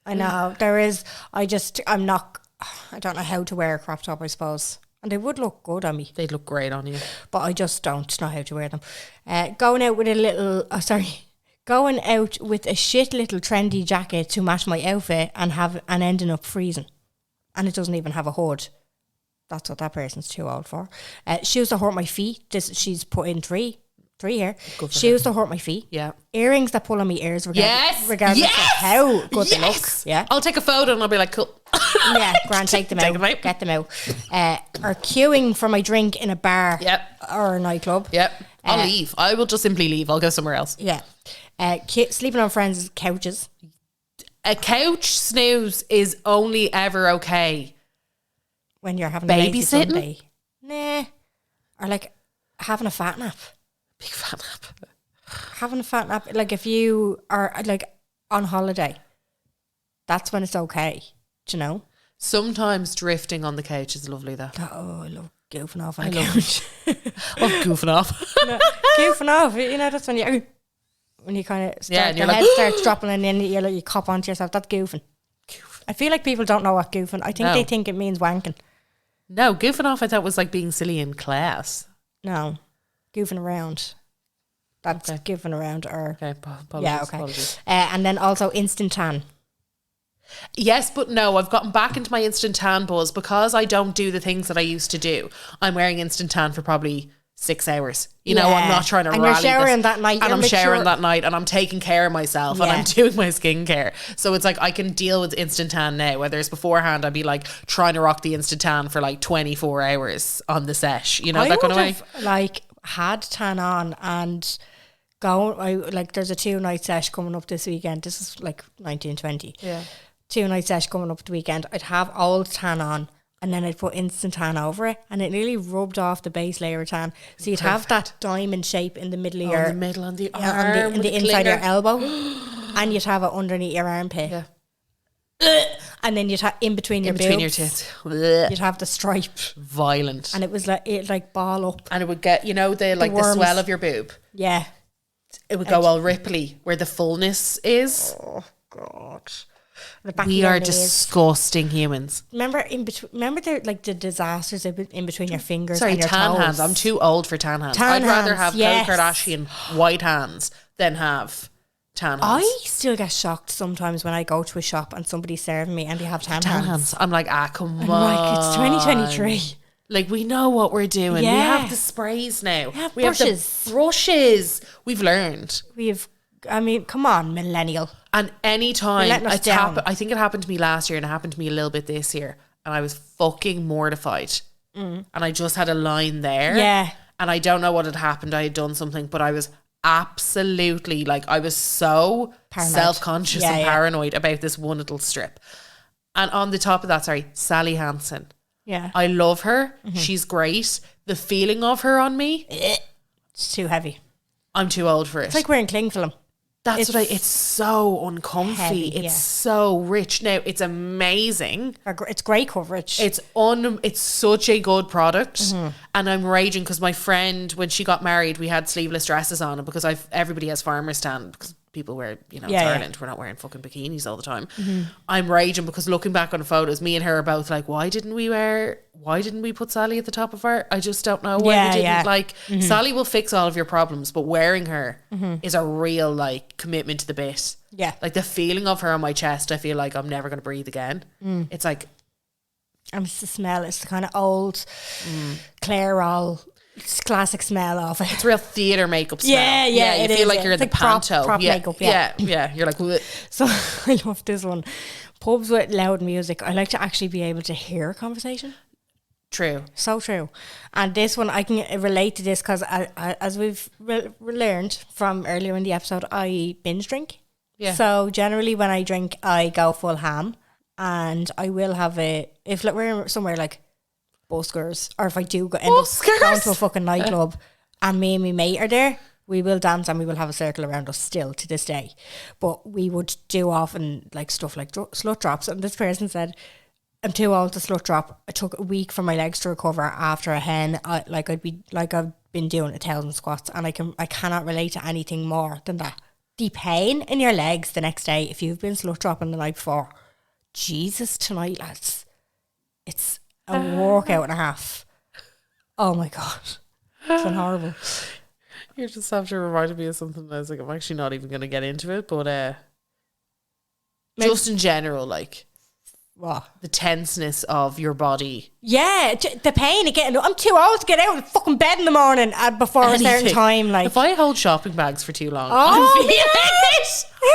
I know. There is... I don't know how to wear a crop top, I suppose. And they would look good on me. They'd look great on you. But I just don't know how to wear them. Going out with a shit little trendy jacket to match my outfit and ending up freezing. And it doesn't even have a hood. That's what that person's too old for. Shoes that hurt my feet. She's put in three here. Shoes that hurt my feet. Yeah. Earrings that pull on my ears regardless of Yes! how good they look. Yeah. I'll take a photo and I'll be like, cool. Yeah, grand, take them Take out. them out. Get them out. Or queuing for my drink in a bar or a nightclub. Yep. I'll leave. I will just simply leave. I'll go somewhere else. Yeah. Sleeping on friends' couches. A couch snooze is only ever okay. When you're having a lazy Babysitting? Sunday. Nah. Or like having a fat nap. Big fan nap. Having a fat nap. Like if you are like on holiday. That's when it's okay. Do you know? Sometimes drifting on the couch is lovely though. Oh, I love goofing off on the couch. Love goofing off. No, goofing off. You know, that's when you kind of start, and the you're head like, starts dropping and then you cop onto yourself. That's goofing. I feel like people don't know what goofing. I think No. they think it means wanking. No, goofing off I thought was like being silly in class. No, goofing around. That's Okay. goofing around. Or Okay, apologies. yeah, okay. Apologies. And then also instant tan. Yes, but no, I've gotten back into my instant tan buzz because I don't do the things that I used to do. I'm wearing instant tan for probably 6 hours. You know, I'm not trying to and rally you're showering this. that night. And I'm mature. showering that night and I'm taking care of myself and Yeah. I'm doing my skincare. So it's like I can deal with instant tan now. Whereas beforehand I'd be like trying to rock the instant tan for like 24 hours on the sesh. You know, I that kind would of way. have like had tan on and there's a 2-night sesh coming up this weekend. This is like 1920. Yeah. 2-night sesh coming up the weekend. I'd have old tan on and then I'd put instant tan over it and it nearly rubbed off the base layer of tan. So you'd have that diamond shape in the middle of your... in the middle, on the yeah, arm, in with the inside of your glitter. elbow. And you'd have it underneath your armpit. Yeah. And then you'd have in between your Between your boobs, tits. Blech. you'd have the stripe. Violent. And it was like, it'd like ball up. And it would get, you know, the worms. swell of your boob. Yeah. It would go all ripply where the fullness is. Oh, God. The back We of your are knees. disgusting humans. Remember the disasters in between your fingers Sorry, and your tan toes? hands. I'm too old for tan hands. Tan I'd rather hands, have yes. Khloe Kardashian white hands than have tan hands. I still get shocked sometimes when I go to a shop and somebody's serving me and they have tan tan hands. hands. I'm like, come I'm on. like, it's 2023. Like, we know what we're doing. We Yeah. have the sprays now. have we have brushes. the brushes. We've learned. Come on, millennial. And any time letting us it's down. happened, I think it happened to me last year and it happened to me a little bit this year. And I was fucking mortified. And I just had a line there. Yeah. and I don't know what had happened. I had done something, but I was absolutely like, I was so Paranoid. self-conscious and paranoid about this one little strip. And on the top of that, Sally Hansen. Yeah. I love her. She's great. The feeling of her on me, It's too heavy. I'm too old for it. It's like wearing cling film. It's so uncomfy. Heavy, it's so rich. Now, it's amazing. It's great coverage. It's such a good product. And I'm raging because my friend, when she got married, we had sleeveless dresses on, and because everybody has farmer's tan because people wear, it's Ireland. We're not wearing fucking bikinis all the time. I'm raging because looking back on photos, me and her are both like, why didn't we put Sally at the top of our, I just don't know why we didn't. Like, Sally will fix all of your problems, but wearing her is a real like commitment to the bit. Yeah. Like the feeling of her on my chest, I feel like I'm never going to breathe again. It's like, and it's the smell. It's the kind of old Clairol classic smell of it. It's real theatre makeup smell. Yeah, you feel like you're in the panto. Prop makeup, yeah. You're like, bleh. So I love this one. Pubs with loud music. I like to actually be able to hear a conversation. True. So true. And this one, I can relate to this because as we've learned from earlier in the episode, I binge drink. Yeah. So generally when I drink, I go full ham, and I will have if like, we're somewhere like buskers, or if I do end up going to a fucking nightclub and me and my mate are there, we will dance and we will have a circle around us still to this day. But we would do often like stuff like slut drops, and this person said, I'm too old to slut drop. It took a week for my legs to recover after a hen. I've been doing 1,000 squats, and I cannot relate to anything more than that. The pain in your legs the next day if you've been slut dropping the night before. Jesus, tonight, lads. It's a workout and a half. Oh my God. It's been horrible. You just have to remind me of something. I was like, I'm actually not even going to get into it, but just in general, like, what? The tenseness of your body. Yeah, the pain of getting. I'm too old to get out of the fucking bed in the morning before a certain time. Like, if I hold shopping bags for too long, I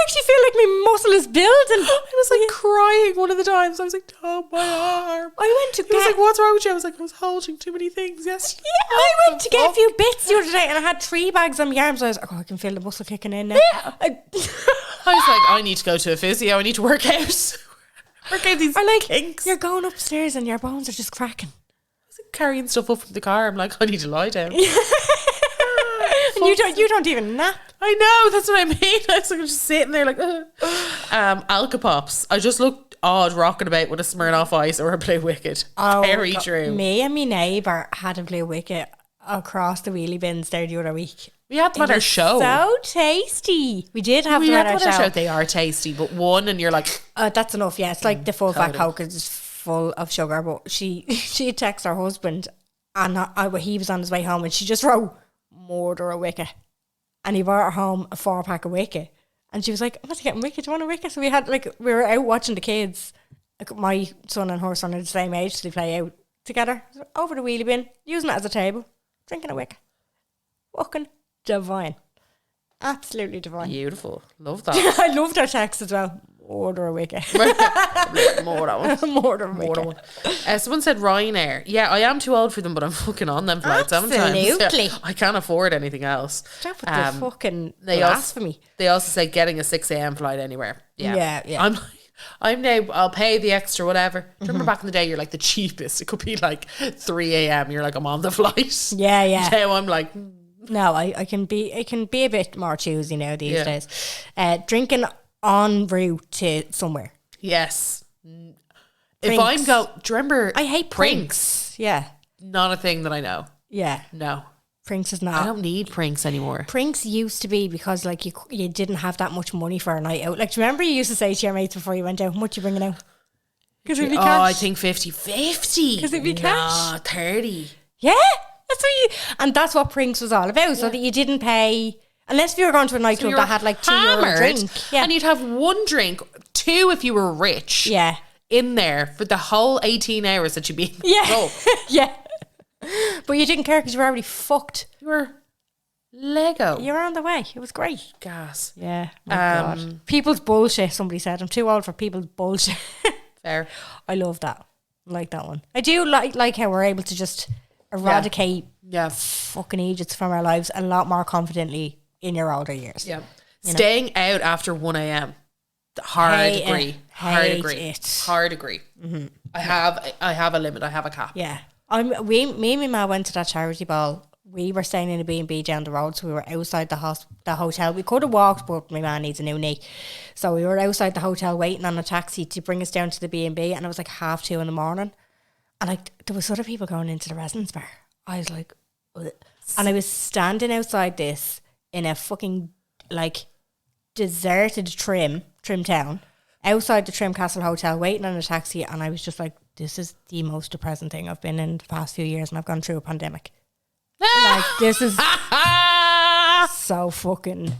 actually feel like my muscle is building. I was like crying one of the times. I was like, oh, my arm. I went to get. I was like, what's wrong with you? I was like, I was holding too many things yesterday. Yeah, I went to get a few bits the other day, and I had 3 bags on my arms. I was like, oh, I can feel the muscle kicking in now. Yeah. I was like, I need to go to a physio. I need to work out. Work out these kinks. You're going upstairs and your bones are just cracking. I was like carrying stuff up from the car. I'm like, I need to lie down. And you don't even nap. I know, that's what I mean. I was like, I'm just sitting there like, Alka-Pops. I just looked odd rocking about with a Smirnoff Ice or a Blue Wicket. Very true. Me and my neighbour had a Blue Wicket across the wheelie bins there the other week. We had them at our show. So tasty. We did have them at our show. They are tasty, but one and you're like, that's enough. Yeah, it's like the full fat Coke is full of sugar. But she texted her husband, and he was on his way home, and she just wrote, "Murder a Wicket," and he brought her home a 4-pack of Wicket, and she was like, "I'm not getting Wicket. Do you want a Wicket?" So we were out watching the kids. Like, my son and her son are the same age, so they play out together over the wheelie bin, using it as a table, drinking a Wicket. Fucking divine. Absolutely divine. Beautiful. Love that. I loved her text as well. Order a Wicket. More one. Someone said Ryanair. Yeah, I am too old for them, but I'm fucking on them flights. Absolutely. I can't afford anything else. Stop with the fucking blasphemy. They also say getting a 6 a.m. flight anywhere. Yeah. I'm now, I'll pay the extra whatever. Do you remember back in the day, you're like the cheapest. It could be like 3 a.m. You're like, I'm on the flight. Yeah. Now I'm like... No, I can be a bit more choosy now these days. Drinking en route to somewhere. Yes. If I'm do you remember? I hate Prinks. Yeah. Not a thing that I know. Yeah. No. Prinks is not. I don't need Prinks anymore. Prinks used to be because like you didn't have that much money for a night out. Like, do you remember you used to say to your mates before you went out, how much you bringing out? Because it'd be cash. I think 50. 50? Because it'd be cash. 30. Yeah. And that's what Prinks was all about, so that you didn't pay, unless you were going to a nightclub that had like €2 drink. Yeah. And you'd have 1 drink, 2 if you were rich. Yeah. In there for the whole 18 hours that you'd be drunk. Yeah. But you didn't care because you were already fucked. You were Lego. You were on the way. It was great. Gas. Yeah. God. People's bullshit, somebody said. I'm too old for people's bullshit. Fair. I love that. I like that one. I do like how we're able to just eradicate Yeah. fucking Egypts from our lives a lot more confidently in your older years. Yeah. Staying out after 1 a.m. Hard agree. Mm-hmm. I have a limit. I have a cap. Yeah. Me and my ma went to that charity ball. We were staying in a B&B down the road, so we were outside the hotel. We could have walked, but my man needs a new knee. So we were outside the hotel waiting on a taxi to bring us down to the B&B, and it was like 2:30 in the morning. And like there was other people going into the residence bar. I was like, ugh. And I was standing outside this in a fucking like deserted trim town, outside the Trim Castle Hotel, waiting on a taxi, and I was just like, this is the most depressing thing I've been in the past few years, and I've gone through a pandemic. Like, this is so fucking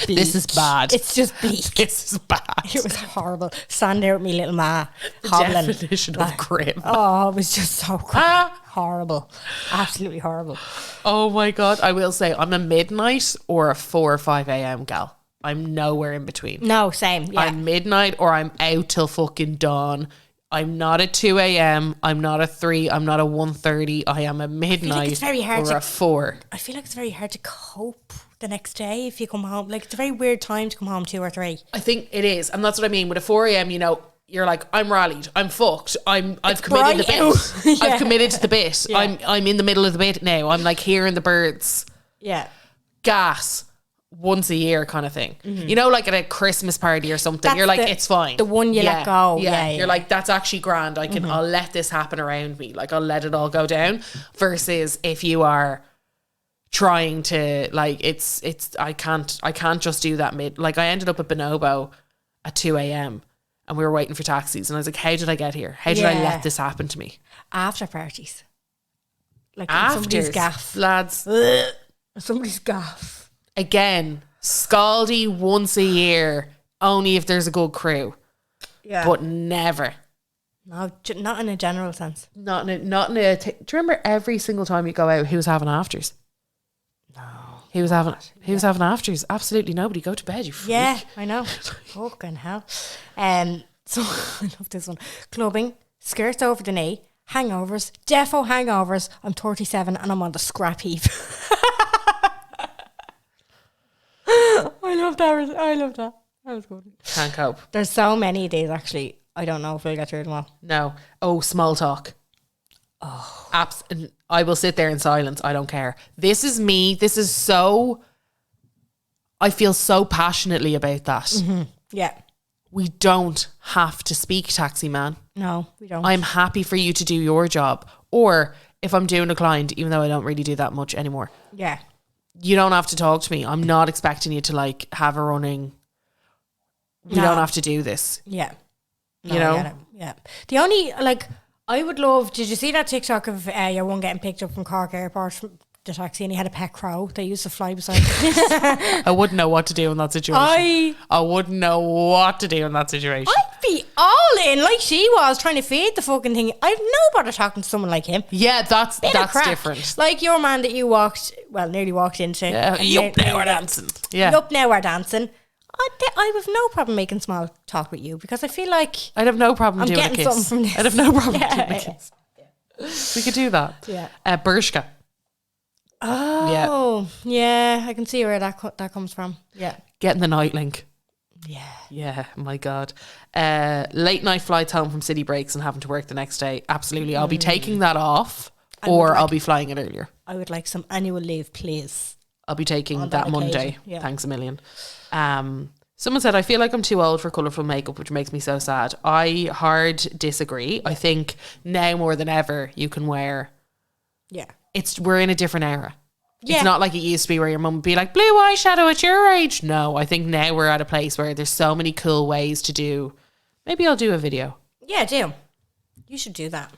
bleak. This is bad. It's just bleak. This is bad. It was horrible. Standing there with me little ma, hobbling. Definition of grim. Oh, it was just so horrible. Absolutely horrible. Oh my God. I will say I'm a midnight or a 4 or 5 a.m. gal. I'm nowhere in between. No, same. Yeah. I'm midnight or I'm out till fucking dawn. I'm not a 2 a.m. I'm not a 3. I'm not a 1:30. I am a midnight it's very hard or a 4. I feel like it's very hard to cope the next day if you come home. Like, it's a very weird time to come home 2 or 3. I think it is. And that's what I mean. With a 4 a.m., you know, you're like, I'm rallied. I'm fucked. I've committed the bit. Yeah. I've committed to the bit. Yeah. I'm in the middle of the bit now. I'm like hearing the birds. Yeah. Gas. Once a year kind of thing. Mm-hmm. You know, like at a Christmas party or something, you're like, it's fine. The one you let go. Yeah. You're like, that's actually grand. I'll let this happen around me. Like, I'll let it all go down. Versus if you are trying to, like, I can't just do that like, I ended up at Bonobo at 2 a.m. and we were waiting for taxis. And I was like, how did I get here? How did I let this happen to me? After parties. Like, somebody's gaff. Lads. Somebody's gaff. Again, scaldy once a year, only if there's a good crew. Yeah. But never. No, not in a general sense. Do you remember every single time you go out, who's having afters? No. Who was having afters? Absolutely nobody. Go to bed, you freak. Yeah, I know. Fucking hell. So I love this one. Clubbing, skirts over the knee, hangovers, defo hangovers. I'm 37 and I'm on the scrap heap. I love that. That was good. Can't cope. There's so many of these, actually. I don't know if we'll get through them all. No. Oh, small talk. Oh. I will sit there in silence. I don't care. This is me. I feel so passionately about that. Mm-hmm. Yeah. We don't have to speak, taxi man. No, we don't. I'm happy for you to do your job. Or if I'm doing a client, even though I don't really do that much anymore. Yeah. You don't have to talk to me. I'm not expecting you to like have a running. We don't have to do this. Yeah. No, you know? Yeah. The only, like, I would love, did you see that TikTok of your one getting picked up from Cork Airport from the taxi and he had a pet crow that used to fly beside him? I wouldn't know what to do in that situation. I wouldn't know what to do in that situation. I'd be all in like she was trying to feed the fucking thing. I've no bother talking to someone like him. Yeah, that's different. Like your man that you nearly walked into. Yeah, yup, now we're dancing. Yeah. Yup, now we're dancing. I have no problem making small talk with you because I feel like I'd have no problem doing a kiss. Something from this. I'd have no problem doing a kiss. Yeah. We could do that. Yeah. Bershka. Oh, yeah. I can see where that comes from. Yeah. Getting the night link. Yeah. Yeah, my God. Late night flights home from city breaks and having to work the next day. Absolutely. I'll be taking that off I'll be flying it earlier. I would like some annual leave, please. I'll be taking that Monday. Yeah. Thanks a million. Someone said, I feel like I'm too old for colourful makeup, which makes me so sad. I hard disagree. Yeah. I think now more than ever you can wear. Yeah. We're in a different era. Yeah. It's not like it used to be where your mum would be like, blue eyeshadow at your age. No, I think now we're at a place where there's so many cool ways to do. Maybe I'll do a video. Yeah, do. You should do that.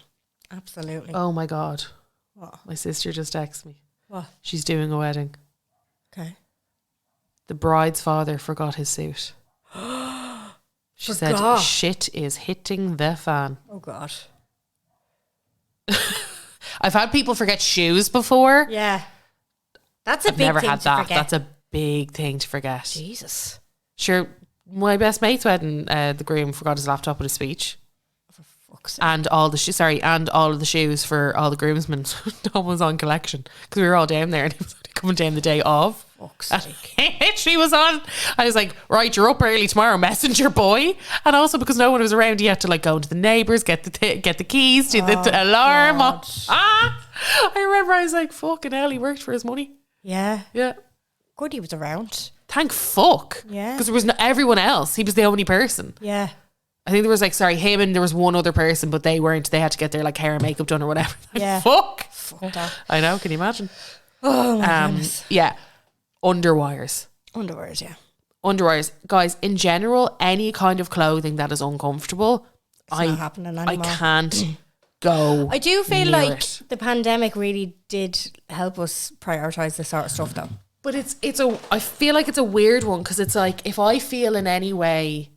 Absolutely. Oh my God. What? My sister just texted me. What? She's doing a wedding. Okay. The bride's father forgot his suit. She said, shit is hitting the fan. Oh God. I've had people forget shoes before. Yeah. That's a big thing to forget. I've never had that. That's a big thing to forget. Jesus. Sure, my best mate's wedding, the groom forgot his laptop with a speech. For and all of the shoes for all the groomsmen. Tom was on collection because we were all down there and he was only coming down the day of. She was on. I was like, right, you're up early tomorrow, messenger boy. And also because no one was around, you had to like go into the neighbours, get the keys to the alarm. I remember I was like, fucking hell, he worked for his money. Yeah. Good he was around. Thank fuck. Yeah. Because there was everyone else. He was the only person. Yeah. I think there was him and there was one other person, but they weren't. They had to get their like hair and makeup done or whatever. Yeah. Fuck. I know. Can you imagine? Oh my goodness. Yeah. Underwires, yeah. Underwires, guys. In general, any kind of clothing that is uncomfortable, it's not happening anymore. I can't go. I do feel like the pandemic really did help us prioritize this sort of stuff, though. But I feel like it's a weird one because it's like if I feel in any way.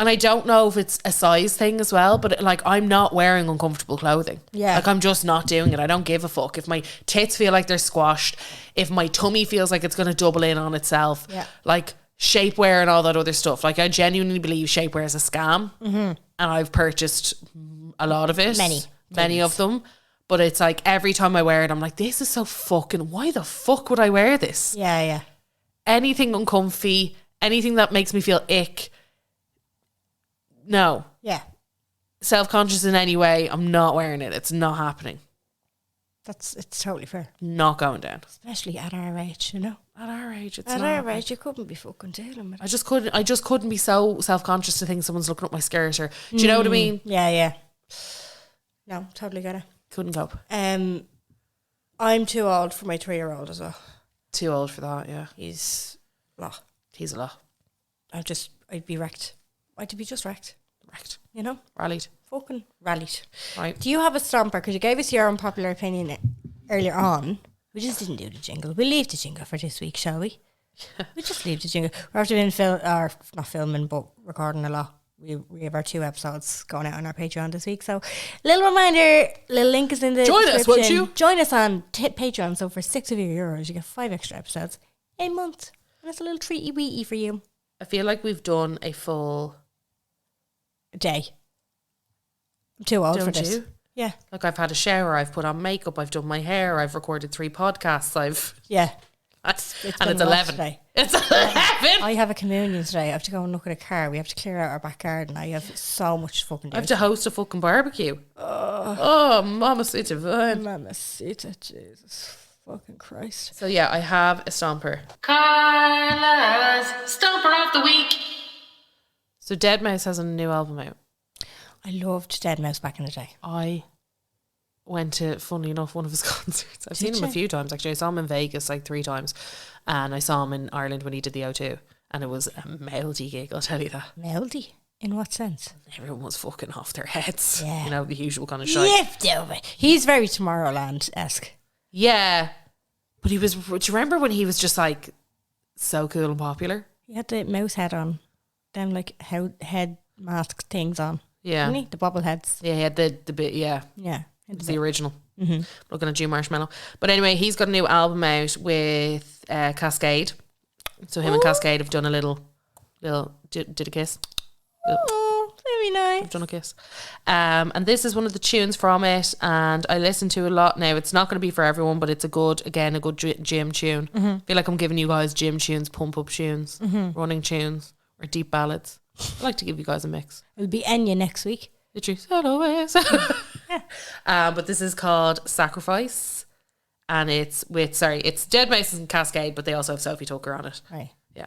And I don't know if it's a size thing as well, but like I'm not wearing uncomfortable clothing. Yeah. Like I'm just not doing it. I don't give a fuck. If my tits feel like they're squashed, if my tummy feels like it's going to double in on itself, like shapewear and all that other stuff. Like I genuinely believe shapewear is a scam. Mm-hmm. And I've purchased a lot of it. Many of them. But it's like every time I wear it, I'm like, this is so fucking, why the fuck would I wear this? Yeah. Anything uncomfy, anything that makes me feel ick. No. Yeah. Self-conscious in any way, I'm not wearing it. It's not happening. It's totally fair. Not going down. Especially at our age, you know. At our age, it's at not our happening. age, you couldn't be fucking dealing with I it. just couldn't be so self-conscious to think someone's looking up my skirt or do you know what I mean? Yeah. No, totally get it. Couldn't cope. I'm too old for my 3-year-old as well. Too old for that, yeah. He's a lot. He's a lot. I'd be wrecked. I'd be just wrecked. You know? Rallied. Fucking rallied. Right. Do you have a stomper? Because you gave us your unpopular opinion earlier on. We just didn't do the jingle. We'll leave the jingle for this week, shall we? We'll just leave the jingle. We're after been not filming, but recording a lot. We have our 2 episodes going out on our Patreon this week. So, little reminder, little link is in the description. Join us, won't you? Join us on Patreon. So, for €6 of your euros, you get 5 extra episodes a month. And it's a little treaty-weety for you. I feel like we've done a full day. I'm too old for this. You? Yeah. Like I've had a shower, I've put on makeup, I've done my hair, I've recorded 3 podcasts, it's 11 today. It's 11. I have a communion today. I have to go and look at a car. We have to clear out our back garden. I have so much fucking. I have to host a fucking barbecue. Oh, Mamacita divine. Mamacita, Jesus fucking Christ. So yeah, I have a stomper. Carla's stomper of the week. So Deadmau5 has a new album out. I loved Deadmau5 back in the day. I went to, funny enough, one of his concerts. I've seen him a few times actually. I saw him in Vegas like 3 times, and I saw him in Ireland when he did the O2, and it was a melody gig, I'll tell you that. Melody? In what sense? Everyone was fucking off their heads. Yeah. You know, the usual kind of shite. He's very Tomorrowland-esque. Yeah. But he was, do you remember when he was just like so cool and popular? He had the mouse head on. Them like head mask things on. Yeah. Didn't he? The bobbleheads. Yeah, he had the bit, yeah. Yeah. It was the original. Mm-hmm. Looking at you, Marshmallow. But anyway, he's got a new album out with Cascade. So him and Cascade have done a little did a kiss. Oh, very nice. I've done a kiss. And this is one of the tunes from it, and I listen to a lot now. It's not going to be for everyone, but it's a good gym tune. Mm-hmm. I feel like I'm giving you guys gym tunes, pump up tunes, running tunes, or deep ballads. I like to give you guys a mix. It'll be Enya next week. Literally, always. But this is called Sacrifice, and it's Deadmau5 and Cascade, but they also have Sophie Tucker on it. Right. Yeah.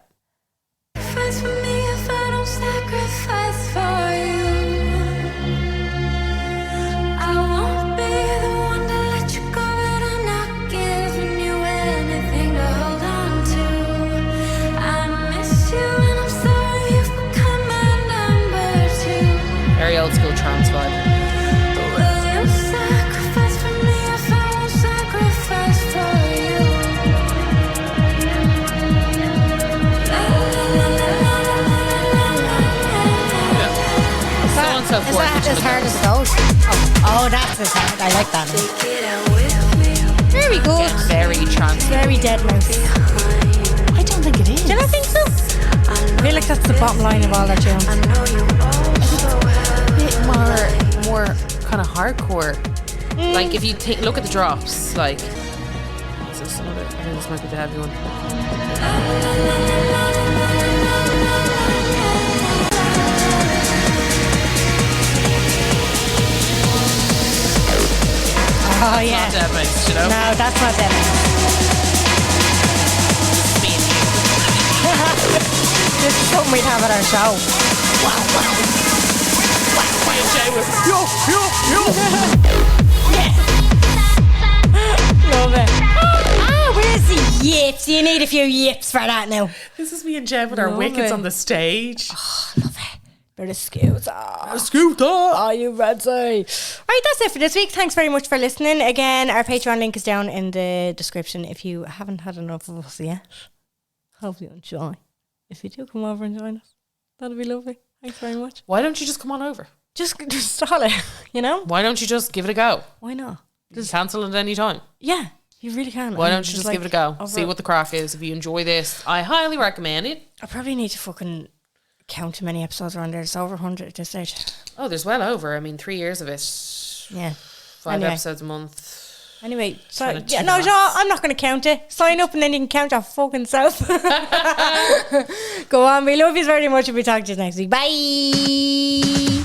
Sacrifice for me if I don't sacrifice for you. I won't be the one to let you go, but I'm not giving you anything to hold on to. I miss you and I'm sorry you've become my number 2. Very old school trance vibe. Will you sacrifice for me if I won't sacrifice for you? So Is that as hard as it goes? Oh, that's as hard. I like that. Very good. Very trance. Very Deadmau5. I don't think it is. Do you not think so? I feel like that's the bottom line of all their tunes. A bit more more kind of hardcore. Like if you look at the drops, like is this another? I think this might be the heavy one. Oh yeah. Not dead mix, you know? No, that's not dead mix. This is something we'd have at our show. Love it. Where's the yips? You need a few yips for that now. This is me and Jen with our Love wickets it. on the stage. Love it. They're the scooter. Scooter! Are you ready? Right, that's it for this week. Thanks very much for listening. Again, our Patreon link is down in the description if you haven't had enough of us yet. Hope you enjoy. If you do, come over and join us. That'd be lovely. Thanks very much. Why don't you just come on over? Just stall it, you know? Why don't you just give it a go? Why not? Just cancel at any time. Yeah, you really can. Why And don't you just give it a go? See what the crack is. If you enjoy this, I highly recommend it. I probably need to fucking count how many episodes are on there. It's over 100 at this stage. Oh, there's well over. I mean, 3 years of it. Yeah. 5 Anyway. episodes a month. Anyway, so Kinda yeah, too no, much. Sean, I'm not going to count it. Sign up and then you can count your fucking self. Go on, we love you very much and we talk to you next week. Bye.